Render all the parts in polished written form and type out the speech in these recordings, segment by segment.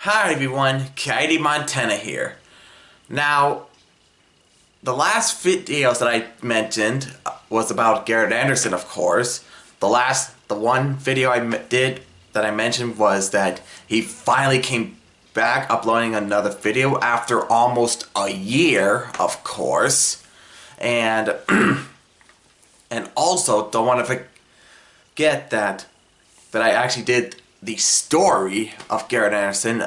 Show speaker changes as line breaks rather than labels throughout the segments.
Hi everyone, Katie Montana here. Now, the last videos that I mentioned was about Garret Anderson, of course. The one video did that I mentioned was that he finally came back uploading another video after almost a year, of course. And and also don't want to forget that I actually did the story of Garret Anderson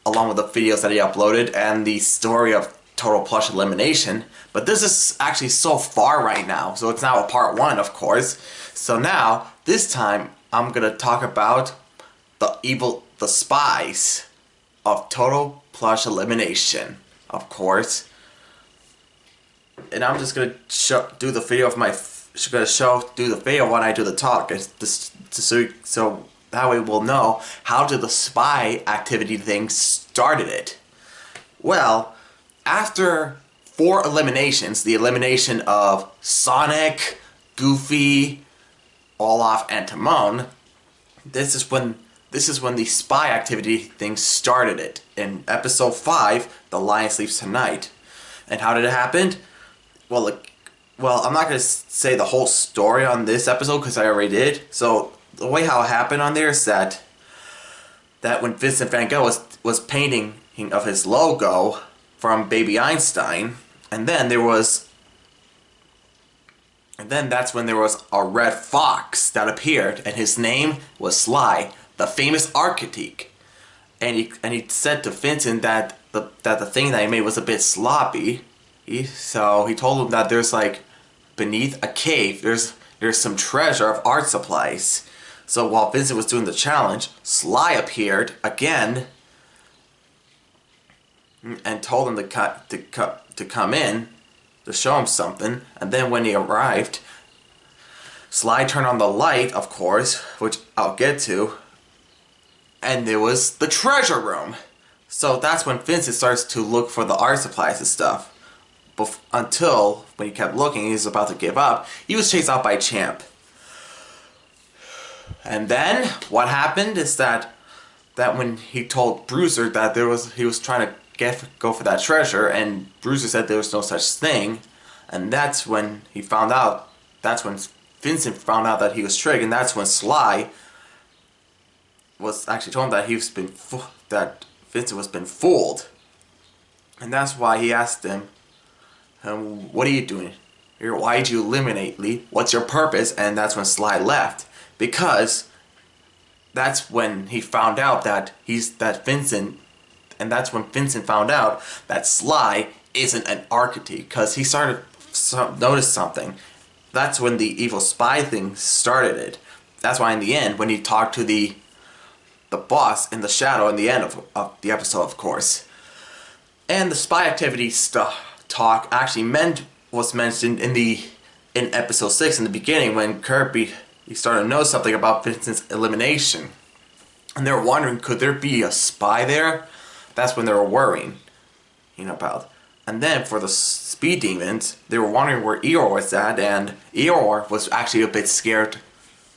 along with the videos that he uploaded and the story of Total Plush Elimination. But this is actually so far right now, so it's now a part 1, of course. So now, this time, I'm gonna talk about the Spies of Total Plush Elimination, of course. And I'm just gonna do the video of do the video when I do the talk, so that way we'll know how did the spy activity thing started it. Well, after 4 eliminations, the elimination of Sonic, Goofy, Olaf, and Timon, this is when the spy activity thing started it. In episode 5, The Lion Sleeps Tonight. And how did it happen? Well, I'm not going to say the whole story on this episode because I already did. So, the way how it happened on there is that when Vincent Van Gogh was painting of his logo from Baby Einstein, and then that's when there was a red fox that appeared, and his name was Sly, the famous architect. And he said to Vincent that the thing that he made was a bit sloppy. So he told him that there's beneath a cave there's some treasure of art supplies. So while Vincent was doing the challenge, Sly appeared again and told him to come in to show him something. And then when he arrived, Sly turned on the light, of course, which I'll get to, and there was the treasure room. So that's when Vincent starts to look for the art supplies and stuff. Until, when he kept looking, he was about to give up, he was chased out by Champ. And then, what happened is that when he told Bruiser that he was trying to go for that treasure, and Bruiser said there was no such thing, and that's when Vincent found out that he was tricked, and that's when Sly was actually told him that Vincent was been fooled. And that's why he asked him, what are you doing here? Why did you eliminate Lee? What's your purpose? And that's when Sly left. Because that's when he found out that Vincent, and that's when Vincent found out that Sly isn't an architect, because he started notice something. That's when the evil spy thing started it. That's why in the end, when he talked to the boss in the shadow in the end of the episode, of course. And the spy activity talk actually was mentioned in episode 6 in the beginning, when Kirby he started to know something about Vincent's elimination. And they were wondering, could there be a spy there? That's when they were worrying, about. And then for the speed demons, they were wondering where Eeyore was at, and Eeyore was actually a bit scared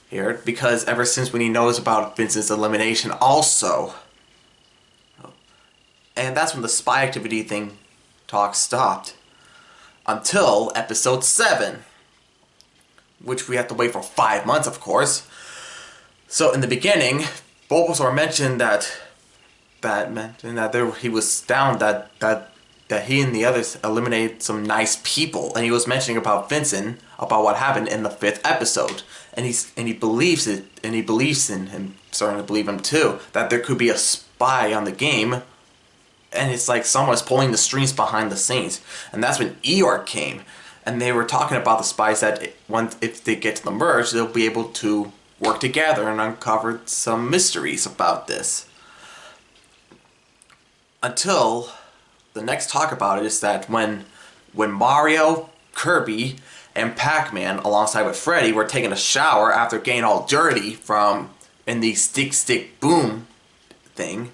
here, because ever since when he knows about Vincent's elimination also. And that's when the spy activity thing talk stopped. Until episode 7. Which we have to wait for 5 months, of course. So in the beginning, Bulbasaur mentioned that he was down that he and the others eliminated some nice people, and he was mentioning about Vincent, about what happened in the 5th episode, and he believes it, and he believes in him, starting to believe him too, that there could be a spy on the game, and it's like someone's pulling the strings behind the scenes, and that's when Eeyore came. And they were talking about the spies that if they get to the merge, they'll be able to work together and uncover some mysteries about this. Until the next talk about it is that when Mario, Kirby, and Pac-Man, alongside with Freddy, were taking a shower after getting all dirty in the stick boom thing,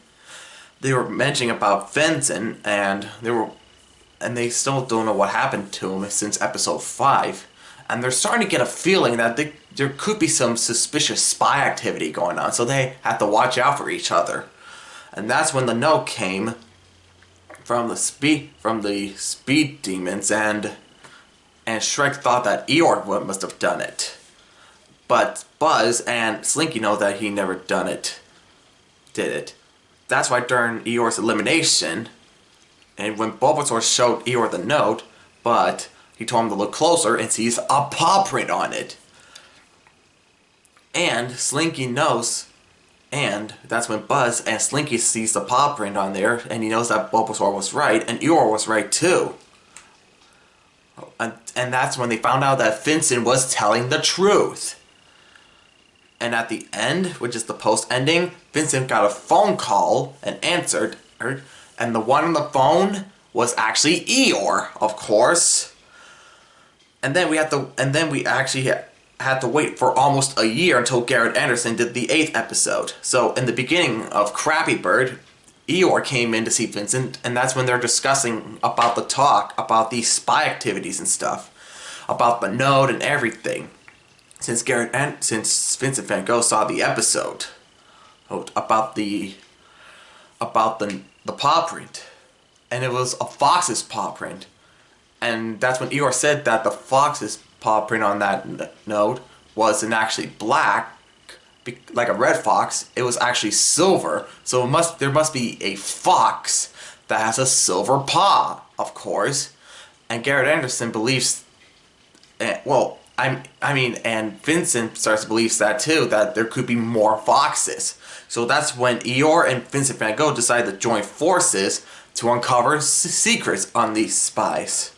they were mentioning about Vincent, and they still don't know what happened to him since episode 5. And they're starting to get a feeling that there could be some suspicious spy activity going on, so they have to watch out for each other. And that's when the note came from the speed demons, and Shrek thought that Eeyore must have done it. But Buzz and Slinky know that he never did it. That's why during Eeyore's elimination, and when Bulbasaur showed Eeyore the note, but he told him to look closer and sees a paw print on it. And Slinky knows, and that's when Buzz and Slinky sees the paw print on there, and he knows that Bulbasaur was right, and Eeyore was right too. And that's when they found out that Vincent was telling the truth. And at the end, which is the post-ending, Vincent got a phone call and answered, and the one on the phone was actually Eeyore, of course. And then we actually had to wait for almost a year until Garret Anderson did the 8th episode. So in the beginning of Crappy Bird, Eeyore came in to see Vincent, and that's when they're discussing about about these spy activities and stuff, about the note and everything. Since Vincent Van Gogh saw the episode about the paw print, and it was a fox's paw print, and that's when Eeyore said that the fox's paw print on that note wasn't actually black, like a red fox. It was actually silver. So there must be a fox that has a silver paw, of course. And Garret Anderson believes, and Vincent starts to believe that too, that there could be more foxes. So that's when Eeyore and Vincent Van Gogh decide to join forces to uncover secrets on these spies.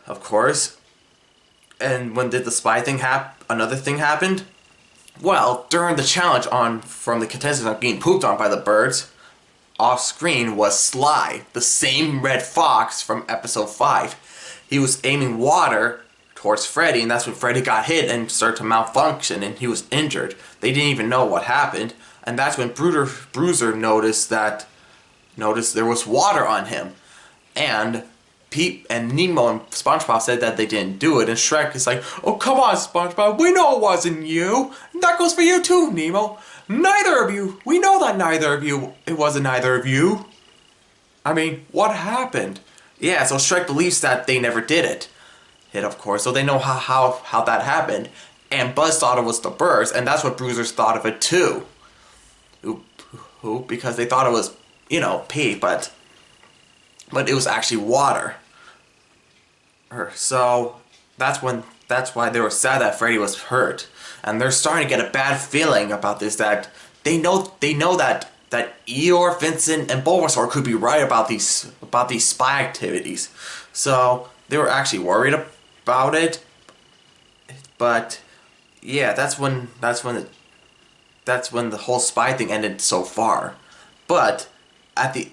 Of course. And when did the spy thing another thing happened? Well, during the challenge from the contestants on getting pooped on by the birds, off screen was Sly, the same red fox from episode 5. He was aiming water towards Freddy, and that's when Freddy got hit and started to malfunction, and he was injured. They didn't even know what happened, and that's when Bruiser noticed there was water on him, and Nemo and SpongeBob said that they didn't do it, and Shrek is like, "Oh, come on, SpongeBob, we know it wasn't you. That goes for you too, Nemo. Neither of you. We know that it wasn't neither of you. I mean, what happened?" Yeah, so Shrek believes that they never did it. Of course, so they know how that happened. And Buzz thought it was the birds, and that's what Bruisers thought of it too. Because they thought it was, pee, but it was actually water. So that's why they were sad that Freddy was hurt, and they're starting to get a bad feeling about this. That they know that Eeyore, Vincent, and Bulbasaur could be right about these spy activities. So they were actually worried about it. But yeah, that's when the whole spy thing ended so far. But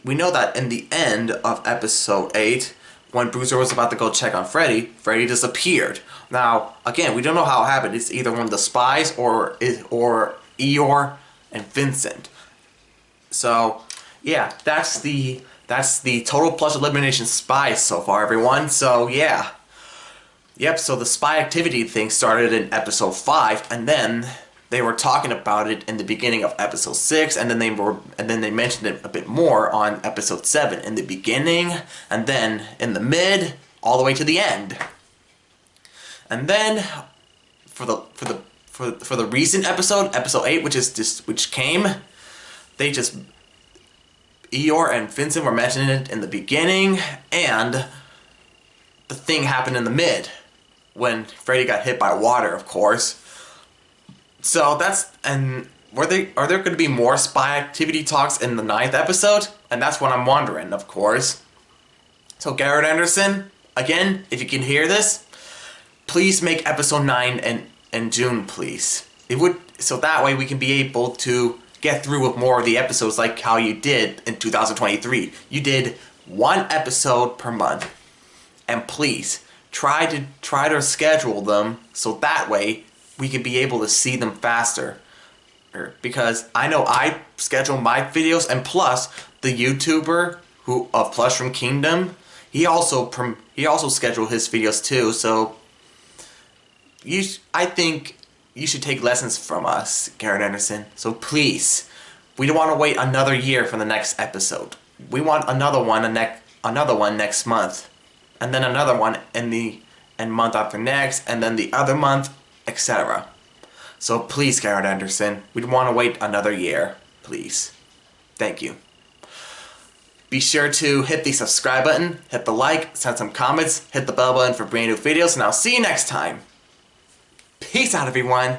we know that in the end of episode 8, when Bruiser was about to go check on Freddy disappeared. Now, again, we don't know how it happened. It's either one of the spies or Eeyore and Vincent. So, yeah, that's the total Plush Elimination Spies so far, everyone. So, yeah. Yep, so the spy activity thing started in episode 5, and then they were talking about it in the beginning of episode 6, and then they mentioned it a bit more on episode 7 in the beginning, and then in the mid, all the way to the end. And then for the recent episode 8, which came, Eeyore and Vincent were mentioning it in the beginning, and the thing happened in the mid when Freddy got hit by water, of course. So are there going to be more spy activity talks in the 9th episode? And that's what I'm wondering, of course. So Garret Anderson, again, if you can hear this, please make episode 9 in June, please. So that way we can be able to get through with more of the episodes like how you did in 2023. You did 1 episode per month. And please, try to schedule them so that way we can be able to see them faster. Because I know I schedule my videos, and plus the YouTuber of Plush from Kingdom, he also scheduled his videos too. So I think you should take lessons from us, Garret Anderson. So please We don't want to wait another year for the next episode. We want another one next month, and then another one in the month after next, and then the other month, etc. So please, Garret Anderson, we don't want to wait another year. Please. Thank you. Be sure to hit the subscribe button, hit the like, send some comments, hit the bell button for brand new videos, and I'll see you next time. Peace out, everyone.